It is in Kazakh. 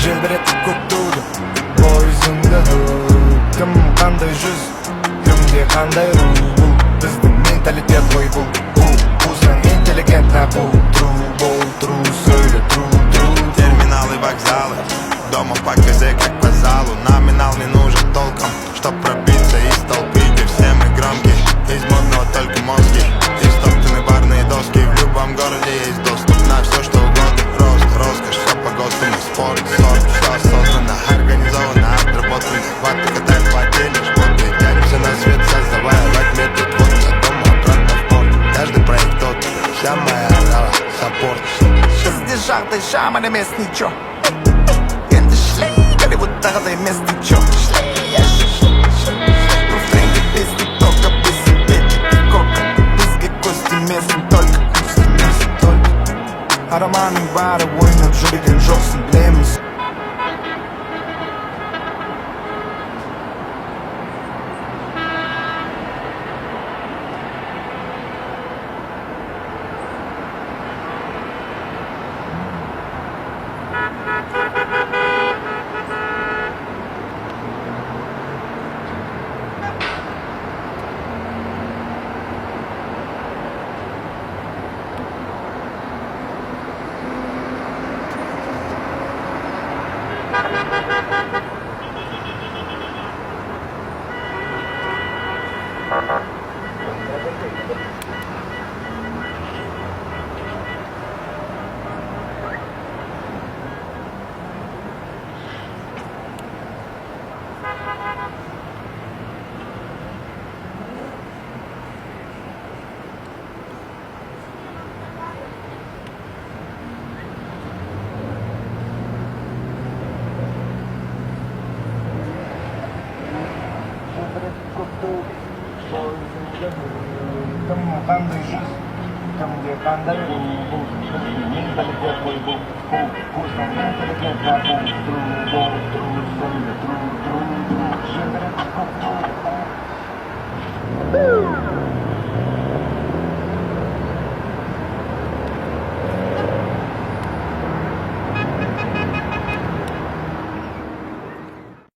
желбіретіп көк туды пойызыңды кім қандай жүз кімде қандай ру бұл біздің менталитет ғой бұл Пузан интеллигентна бұл тру сөйле тру Терминалы, вокзалы, дома по КЗ как по залу. Номинал не нужен толком, чтоб пробиться из толпы, где все мы громкие. Из модного только мозги, истоптаны барные доски. В любом городе есть доступ на все, что угодно. Роскошь, все по ГОСТу, мы спорт, ссор. Все создано, организовано, отработано. Хватка катает в отделе, шмоты. Тянемся на свет, создавая лайк тут. Вот за дома, обратно в порт. Каждый проект тот, вся моя рава, саппорт. Bizde jarda şamana mesni çok Kendi şley Hollywood'da mesni çok Refrengi bizde toka bizi bitki koka Bizge kosti mesni tolka Aramanın varı oynat jürigen joksun bilemiz кім қандай жүз кімде қандай бұл біздің менталитет ғой бұл Пузан интеллигентна бұл